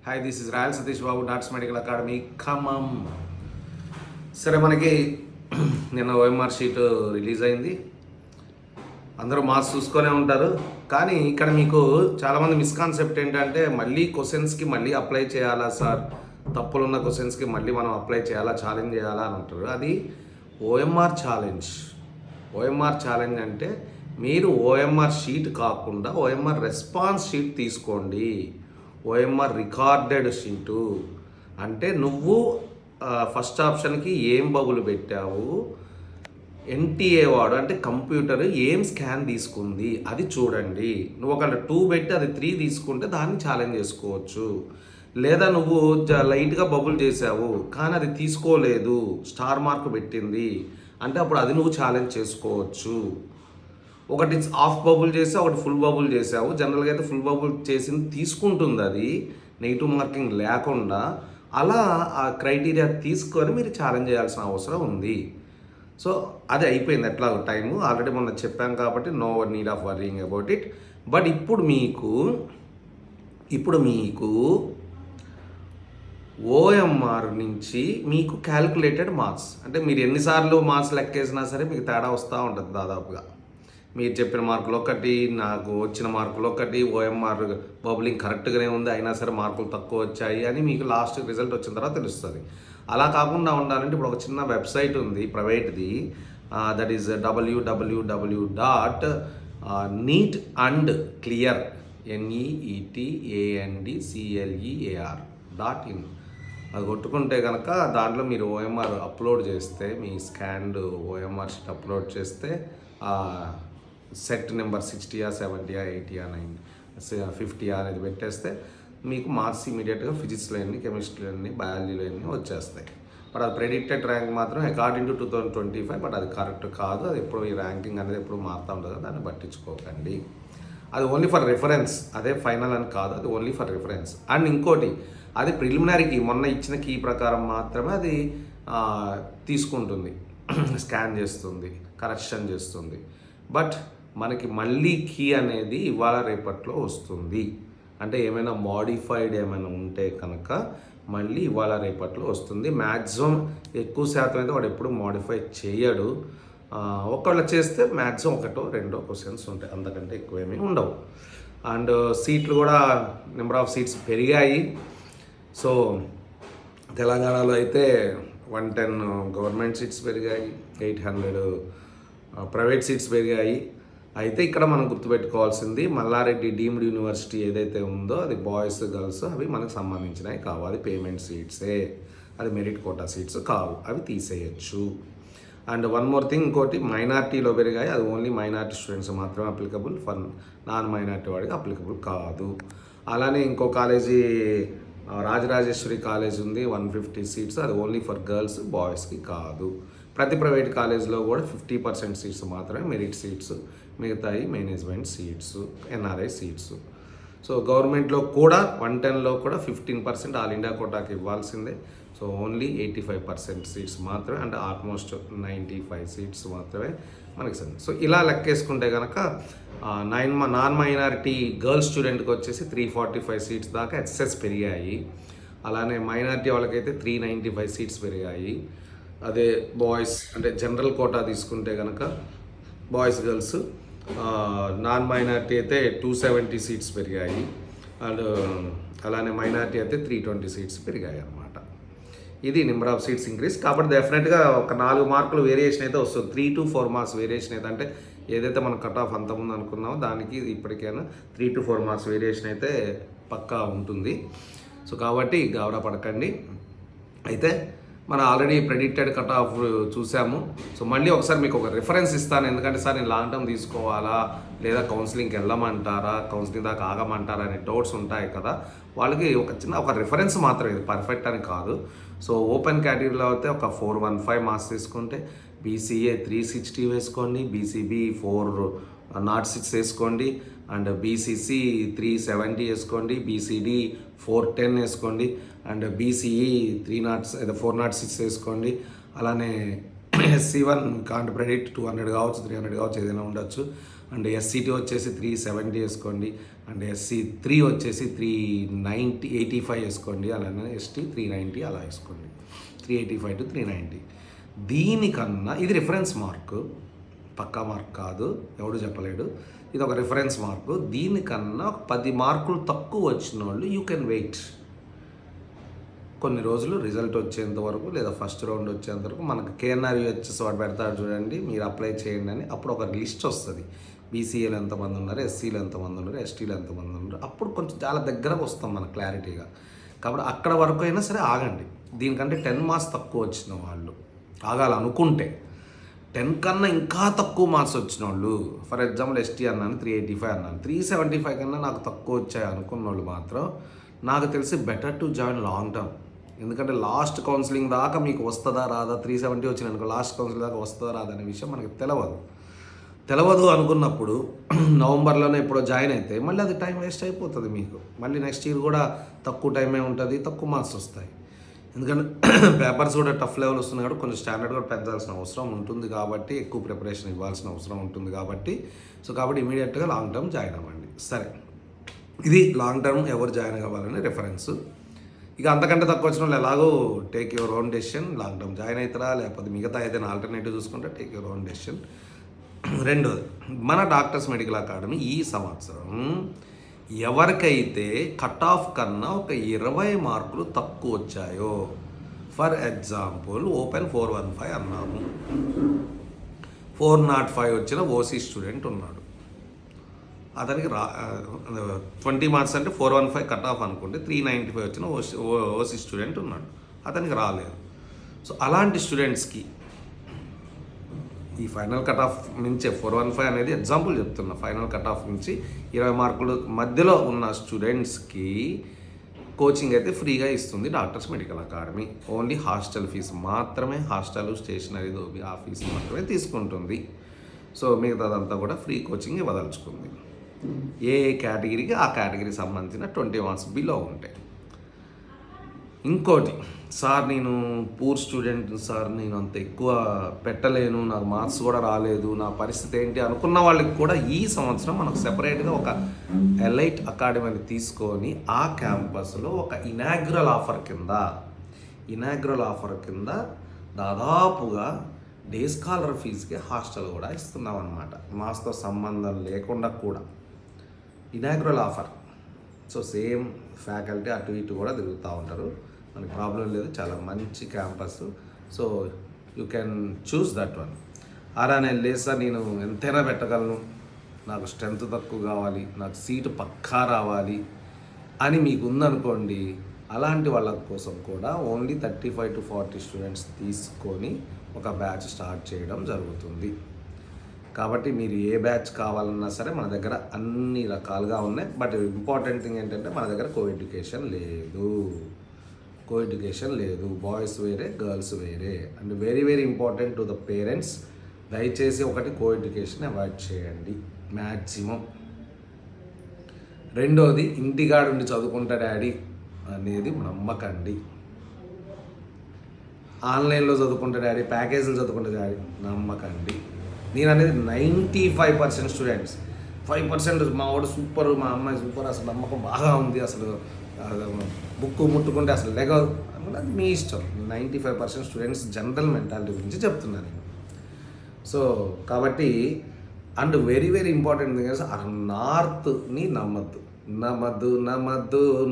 Hi, this is royal Satish Babu, dots medical academy Khammam. సరే, మనకి నిన్న ఓఎంఆర్ షీట్ రిలీజ్ అయింది. అందరూ మార్క్స్ చూసుకొనే ఉంటారు. కానీ ఇక్కడ మీకు చాలామంది మిస్కాన్సెప్ట్ ఏంటంటే మళ్ళీ క్వశ్చన్స్కి మళ్ళీ అప్లై చేయాలా సార్, తప్పులున్న క్వశ్చన్స్కి మళ్ళీ మనం అప్లై చేయాలా, ఛాలెంజ్ చేయాలా అని అంటారు. అది ఓఎంఆర్ ఛాలెంజ్. ఓఎంఆర్ ఛాలెంజ్ అంటే మీరు ఓఎంఆర్ షీట్ కాకుండా ఓఎంఆర్ రెస్పాన్స్ షీట్ తీసుకోండి. ఓఎంఆర్ రికార్డెడ్ షీటు అంటే నువ్వు ఫస్ట్ ఆప్షన్కి ఏం బబుల్ పెట్టావు, ఎన్టీఏ వాడు అంటే కంప్యూటర్ ఏం స్కాన్ తీసుకుంది అది చూడండి. నువ్వు ఒకవేళ 2 పెట్టి అది 3 తీసుకుంటే దాన్ని ఛాలెంజ్ చేసుకోవచ్చు. లేదా నువ్వు లైట్గా బబుల్ చేసావు కానీ అది తీసుకోలేదు, స్టార్ మార్క్ పెట్టింది అంటే అప్పుడు అది నువ్వు ఛాలెంజ్ చేసుకోవచ్చు. ఒకటి హాఫ్ బబుల్ చేసావు, ఒకటి ఫుల్ బబుల్ చేసావు. జనరల్గా అయితే ఫుల్ బబుల్ చేసింది తీసుకుంటుంది, అది నెగిటివ్ మార్కింగ్ లేకుండా. అలా ఆ క్రైటీరియా తీసుకొని మీరు ఛాలెంజ్ చేయాల్సిన అవసరం ఉంది. సో అది అయిపోయింది, ఎట్లా టైము ఆల్రెడీ మొన్న చెప్పాం కాబట్టి no need of worrying about it. But ఇప్పుడు మీకు ఓఎంఆర్ నుంచి మీకు క్యాల్కులేటెడ్ మార్క్స్ అంటే మీరు ఎన్నిసార్లు మార్క్స్ లెక్కేసినా సరే మీకు తేడా వస్తూ ఉంటుంది. దాదాపుగా మీరు చెప్పిన మార్కులు ఒకటి, నాకు వచ్చిన మార్కులు ఒకటి, ఓఎంఆర్ బబులింగ్ కరెక్ట్గానే ఉంది అయినా సరే మార్కులు తక్కువ వచ్చాయి అని మీకు లాస్ట్ రిజల్ట్ వచ్చిన తర్వాత తెలుస్తుంది. అలా కాకుండా ఉండాలంటే ఇప్పుడు ఒక చిన్న వెబ్సైట్ ఉంది ప్రైవేట్ది, దట్ ఈస్ www.neatandclear neetandclear.in. అది కొట్టుకుంటే కనుక దాంట్లో మీరు ఓఎంఆర్ అప్లోడ్ చేస్తే, మీ స్కాన్డ్ ఓఎంఆర్ షీట్ అప్లోడ్ చేస్తే సెట్ నెంబర్ 60 70 80 90 50 అనేది పెట్టేస్తే మీకు మార్క్స్ ఇమీడియట్గా ఫిజిక్స్లో ఎన్ని, కెమిస్ట్రీలో ఎన్ని, బయాలజీలో ఎన్ని వచ్చేస్తాయి. బట్ అది ప్రెడిక్టెడ్ ర్యాంక్ మాత్రం అకార్డింగ్ టు 2025. బట్ అది కరెక్ట్ కాదు. అది ఎప్పుడు ఈ ర్యాంకింగ్ అనేది ఎప్పుడు మారుతూ ఉంటుంది, దాన్ని పట్టించుకోకండి. అది ఓన్లీ ఫర్ రిఫరెన్స్, అదే ఫైనల్ అని కాదు, అది ఓన్లీ ఫర్ రిఫరెన్స్. అండ్ ఇంకోటి, అది ప్రిలిమినరీకి మొన్న ఇచ్చిన కీ ప్రకారం మాత్రమే అది తీసుకుంటుంది, స్కాన్ చేస్తుంది, కరెక్షన్ చేస్తుంది. బట్ మనకి మళ్ళీ కీ అనేది ఇవాళ రేపట్లో వస్తుంది. అంటే ఏమైనా మాడిఫైడ్ ఏమైనా ఉంటే కనుక మళ్ళీ ఇవాళ రేపట్లో వస్తుంది. మ్యాక్సిమం ఎక్కువ శాతం అయితే వాడు ఎప్పుడు మాడిఫై చేయడు. ఒకవేళ చేస్తే మ్యాక్సిమం 1-2 క్వశ్చన్స్ ఉంటాయి, అంతకంటే ఎక్కువేమీ ఉండవు. అండ్ సీట్లు కూడా నెంబర్ ఆఫ్ సీట్స్ పెరిగాయి. సో తెలంగాణలో అయితే 110 గవర్నమెంట్ సీట్స్ పెరిగాయి, 800 ప్రైవేట్ సీట్స్ పెరిగాయి. అయితే ఇక్కడ మనం గుర్తుపెట్టుకోవాల్సింది, మల్లారెడ్డి డీమ్డ్ యూనివర్సిటీ ఏదైతే ఉందో అది బాయ్స్ గర్ల్స్ అవి మనకు సంబంధించినవి కావు, అది పేమెంట్ సీట్సే, అది మెరిట్ కోటా సీట్స్ కావు, అవి తీసేయచ్చు. అండ్ వన్ మోర్ థింగ్, ఇంకోటి మైనార్టీలో పెరిగాయి, అది ఓన్లీ మైనార్టీ స్టూడెంట్స్ మాత్రమే అప్లికబుల్, ఫర్ నాన్ మైనార్టీ వాడికి అప్లికబుల్ కాదు. అలానే ఇంకో కాలేజీ రాజరాజేశ్వరి కాలేజ్ ఉంది, 150 సీట్స్, అది ఓన్లీ ఫర్ గర్ల్స్, బాయ్స్కి కాదు. ప్రతి ప్రైవేట్ కాలేజ్లో కూడా 50% సీట్స్ మాత్రమే మెరిట్ సీట్స్, మిగతాయి management seats, NRI seats. So గవర్నమెంట్లో కూడా 110లో కూడా 15% ఆల్ ఇండియా కోటాకి ఇవ్వాల్సిందే. సో ఓన్లీ 85% సీట్స్ మాత్రమే, అంటే ఆల్మోస్ట్ 95 సీట్స్ మాత్రమే మనకి సంది. సో ఇలా లెక్కేసుకుంటే కనుక నాన్ మైనారిటీ గర్ల్స్ స్టూడెంట్కి వచ్చేసి 345 సీట్స్ దాకా ఎక్సెస్ పెరిగాయి. అలానే మైనారిటీ వాళ్ళకైతే 395 సీట్స్ పెరిగాయి. అదే బాయ్స్ అంటే జనరల్ కోటా తీసుకుంటే కనుక బాయ్స్ గర్ల్స్ నాన్ మైనారిటీ అయితే 270 సీట్స్ పెరిగాయి. అండ్ అలానే మైనారిటీ అయితే 320 సీట్స్ పెరిగాయి అన్నమాట. ఇది నెంబర్ ఆఫ్ సీట్స్ ఇంక్రీజ్. కాబట్టి డెఫినెట్గా ఒక 4 మార్కులు వేరియేషన్ అయితే వస్తుంది, 3 to 4 మార్క్స్ వేరియేషన్ అయితే. అంటే ఏదైతే మనం కట్ ఆఫ్ అంతకుముందు అనుకున్నామో దానికి ఇప్పటికైనా 3 to 4 మార్క్స్ వేరియేషన్ అయితే పక్కా ఉంటుంది. సో కాబట్టి గాబరా పడకండి. అయితే మనం ఆల్రెడీ ప్రెడిక్టెడ్ కట్ ఆఫ్ చూసాము. సో మళ్ళీ ఒకసారి మీకు ఒక రిఫరెన్స్ ఇస్తాను, ఎందుకంటే సార్ నేను లాంగ్ టర్మ్ తీసుకోవాలా లేదా కౌన్సిలింగ్కి వెళ్ళమంటారా, కౌన్సిలింగ్ దాకా ఆగమంటారా అనే డౌట్స్ ఉంటాయి కదా, వాళ్ళకి ఒక రిఫరెన్స్ మాత్రం, ఇది పర్ఫెక్ట్ అని కాదు. సో ఓపెన్ కేటగిరీలో అయితే ఒక 415 మార్క్స్ తీసుకుంటే బీసీఏ 360 వేసుకోండి, బీసీబీ 406 వేసుకోండి, అండ్ బీసీసీ 370 వేసుకోండి, బీసీడీ 410 వేసుకోండి, అండ్ బీసీఈ 406 వేసుకోండి. అలానే SC1 కాంట్ ప్రెడిక్ట్ 200 కావచ్చు, 300 కావచ్చు, ఏదైనా ఉండొచ్చు. అండ్ SCT వచ్చేసి 370 వేసుకోండి. అండ్ ఎస్సీ 3 వచ్చేసి 385 వేసుకోండి, అలానే ఎస్టీ 390 అలా వేసుకోండి, 385 to 390. దీనికన్నా ఇది రిఫరెన్స్ మార్కు, పక్కా మార్క్ కాదు, ఎవడు చెప్పలేడు, ఇది ఒక రిఫరెన్స్ మార్కు. దీనికన్నా 10 మార్కులు తక్కువ వచ్చిన వాళ్ళు యూ కెన్ వెయిట్ కొన్ని రోజులు, రిజల్ట్ వచ్చేంత వరకు లేదా ఫస్ట్ రౌండ్ వచ్చేంత వరకు. మనకు KNR-UHS వాడు పెడతాడు చూడండి, మీరు అప్లై చేయండి అని. అప్పుడు ఒక లిస్ట్ వస్తుంది, బీసీఏలు ఎంతమంది ఉన్నారు, ఎస్సీలు ఎంతమంది ఉన్నారు, ఎస్టీలు ఎంతమంది ఉన్నారు. అప్పుడు కొంచెం చాలా దగ్గరకు వస్తాం మన క్లారిటీగా. కాబట్టి అక్కడ వరకు అయినా సరే ఆగండి. దీనికంటే 10 మార్క్స్ తక్కువ వచ్చిన వాళ్ళు ఆగాలనుకుంటే, 10 కన్నా ఇంకా తక్కువ మార్క్స్ వచ్చిన వాళ్ళు, ఫర్ ఎగ్జాంపుల్ ఎస్టీ అన్నాను 385 అన్నాను, 375 కన్నా నాకు తక్కువ వచ్చాయి అనుకున్న వాళ్ళు మాత్రం నాకు తెలిసి better to join long term. ఎందుకంటే లాస్ట్ కౌన్సిలింగ్ దాకా మీకు వస్తుందా రాదా, 370 వచ్చిన అనుకో, లాస్ట్ కౌన్సిలింగ్ దాకా వస్తుందా రాదా అనే విషయం మనకి తెలియదు అనుకున్నప్పుడు నవంబర్లోనే ఎప్పుడో జాయిన్ అయితే మళ్ళీ అది టైం వేస్ట్ అయిపోతుంది మీకు. మళ్ళీ నెక్స్ట్ ఇయర్ కూడా తక్కువ టైమే ఉంటుంది, తక్కువ మార్క్స్ వస్తాయి. ఎందుకంటే పేపర్స్ కూడా టఫ్ లెవెల్ వస్తున్నాయి కాబట్టి కొంచెం స్టాండర్డ్ కూడా పెంచాల్సిన అవసరం ఉంటుంది, కాబట్టి ఎక్కువ ప్రిపరేషన్ ఇవ్వాల్సిన అవసరం ఉంటుంది కాబట్టి కాబట్టి ఇమీడియట్గా లాంగ్ టర్మ్ జాయిన్ అవ్వండి. సరే, ఇది లాంగ్ టర్మ్ ఎవరు జాయిన్ అవ్వాలని రెఫరెన్స్. ఇక అంతకంటే తక్కువ వచ్చిన వాళ్ళు ఎలాగో take your own decision, long term join అవుతారా లేకపోతే మిగతా ఏదైనా ఆల్టర్నేటివ్ చూసుకుంటే టేక్ యువర్ ఓన్ డెసిషన్. రెండోది, మన డాక్టర్స్ మెడికల్ అకాడమీ ఈ సంవత్సరం ఎవరికైతే కట్ ఆఫ్ కన్నా ఒక 20 మార్కులు తక్కువ వచ్చాయో, ఫర్ ఎగ్జాంపుల్ ఓపెన్ 415 అన్నాము, 405 వచ్చిన ఓసీ స్టూడెంట్ ఉన్నాడు, అతనికి 20 మార్క్స్ అంటే 415 కట్ ఆఫ్ అనుకుంటే 395 వచ్చిన ఓసీ స్టూడెంట్ ఉన్నాడు, అతనికి రాలేదు. సో అలాంటి స్టూడెంట్స్కి ఈ ఫైనల్ కట్ ఆఫ్ నుంచి 415 అనేది ఎగ్జాంపుల్ చెప్తున్నా, ఫైనల్ కట్ ఆఫ్ నుంచి 20 మార్కులు మధ్యలో ఉన్న స్టూడెంట్స్కి కోచింగ్ అయితే ఫ్రీగా ఇస్తుంది doctors medical academy. Only hostel fees మాత్రమే, హాస్టల్ స్టేషనరీ దోబి ఆ ఫీజు మాత్రమే తీసుకుంటుంది. సో మిగతాదంతా కూడా ఫ్రీ కోచింగ్ ఇవ్వదలుచుకుంది. ఏ కేటగిరీకి ఆ కేటగిరీకి సంబంధించిన 20 మార్క్స్ బిలో ఉంటాయి. ఇంకోటి, సార్ నేను పూర్ స్టూడెంట్ సార్, నేను అంత ఎక్కువ పెట్టలేను, నాకు మార్క్స్ కూడా రాలేదు, నా పరిస్థితి ఏంటి అనుకున్న వాళ్ళకి కూడా ఈ సంవత్సరం మనకు సెపరేట్గా ఒక ఎలైట్ అకాడమీని తీసుకొని ఆ క్యాంపస్లో ఒక ఇనాగ్రల్ ఆఫర్ కింద దాదాపుగా డే స్కాలర్ ఫీజుకి హాస్టల్ కూడా ఇస్తున్నాం అన్నమాట, మార్క్స్తో సంబంధం లేకుండా కూడా inaugural offer. So same faculty అటు ఇటు కూడా తిరుగుతూ ఉంటారు, మనకి ప్రాబ్లం లేదు, చాలా మంచి campus. So you can choose that one. అలానే లేదు సార్ నేను ఎంతైనా పెట్టగలను, నాకు స్ట్రెంత్ తక్కువ కావాలి, నాకు సీటు పక్కా రావాలి అని మీకు ఉందనుకోండి, అలాంటి వాళ్ళ కోసం కూడా ఓన్లీ 35 to 40 స్టూడెంట్స్ తీసుకొని ఒక బ్యాచ్ స్టార్ట్ చేయడం జరుగుతుంది. కాబట్టి మీరు ఏ బ్యాచ్ కావాలన్నా సరే మన దగ్గర అన్ని రకాలుగా ఉన్నాయి. బట్ ఇంపార్టెంట్ థింగ్ ఏంటంటే మన దగ్గర కోఎడ్యుకేషన్ లేదు, బాయ్స్ వేరే గర్ల్స్ వేరే. And very very important to the parents, దయచేసి ఒకటి కోఎడ్యుకేషన్ అవాయిడ్ చేయండి మ్యాక్సిమం. రెండోది, ఇంటికాడ ఉండి చదువుకుంటా డాడీ అనేది నమ్మకండి. ఆన్లైన్లో చదువుకుంటా డాడీ, ప్యాకేజీలు చదువుకుంటా డాడీ నమ్మకండి. నేను అనేది 95% స్టూడెంట్స్, 5% మా వాడు సూపర్, మా అమ్మాయి సూపర్, అసలు నమ్మకం బాగా ఉంది, అసలు బుక్ ముట్టుకుంటే అసలు లెగదు, అది మీ ఇష్టం. 95% స్టూడెంట్స్ జనరల్ మెంటాలిటీ గురించి చెప్తున్నాను నేను. సో కాబట్టి and very very important thing నార్త్ని నమ్మద్దు,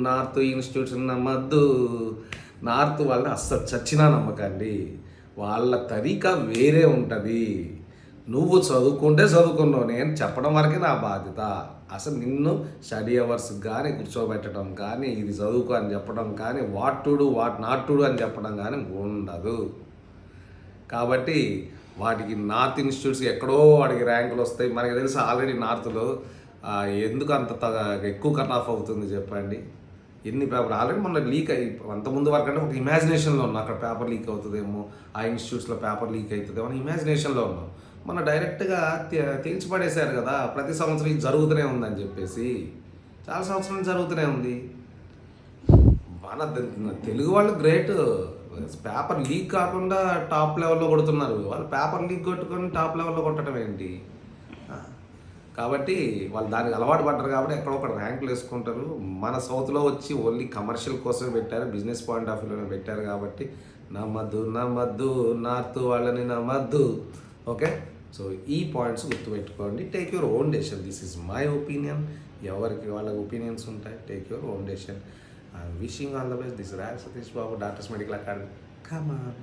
నార్త్ ఇన్స్టిట్యూట్స్ నమ్మద్దు. నార్త్ వాళ్ళని అస్సలు చచ్చినా నమ్మకండి, వాళ్ళ తరీకా వేరే ఉంటుంది. నువ్వు చదువుకుంటే చదువుకున్నావు, నేను చెప్పడం వరకే నా బాధ్యత. అసలు నిన్ను స్టడీ అవర్స్ కానీ కూర్చోబెట్టడం కానీ, ఇది చదువుకో అని చెప్పడం కానీ, what to do what not to do అని చెప్పడం కానీ ఉండదు. కాబట్టి వాటికి నార్త్ ఇన్స్టిట్యూట్స్కి ఎక్కడో వాడికి ర్యాంకులు వస్తాయి. మనకి తెలుసు ఆల్రెడీ నార్త్లో ఎందుకు అంత ఎక్కువ కట్ ఆఫ్ అవుతుంది చెప్పండి. ఎన్ని పేపర్ ఆల్రెడీ మన లీక్ అయ్యి అంతకుముందు వరకు అంటే ఒక ఇమాజినేషన్లో ఉన్నాం, అక్కడ పేపర్ లీక్ అవుతుందేమో, ఆ ఇన్స్టిట్యూట్స్లో పేపర్ లీక్ అవుతుందేమో అని ఇమాజినేషన్లో ఉన్నాం. మన డైరెక్ట్గా తేల్చి పడేశారు కదా, ప్రతి సంవత్సరం ఇది జరుగుతూనే ఉందని చెప్పేసి. చాలా సంవత్సరం జరుగుతూనే ఉంది. మన తెలుగు వాళ్ళు గ్రేట్, పేపర్ లీక్ కాకుండా టాప్ లెవెల్లో కొడుతున్నారు. వాళ్ళు పేపర్ లీక్ కొట్టుకొని టాప్ లెవెల్లో కొట్టడం ఏంటి? కాబట్టి వాళ్ళు దానికి అలవాటు పడ్డారు కాబట్టి ఎక్కడో ఒక ర్యాంకులు వేసుకుంటారు. మన సౌత్లో వచ్చి ఓన్లీ కమర్షియల్ కోసమే పెట్టారు, బిజినెస్ పాయింట్ ఆఫ్ వ్యూలోనే పెట్టారు కాబట్టి నమ్మద్దు నార్త్ వాళ్ళని నమ్మద్దు. ఓకే, సో ఈ పాయింట్స్ గుర్తుపెట్టుకోండి. Take your own decision. This is my opinion. ఎవరికి వాళ్ళ ఒపీనియన్స్ ఉంటాయి. Take your own decision. I'm wishing all the best. This Raj Satish Babu, doctors medical academy. Come on.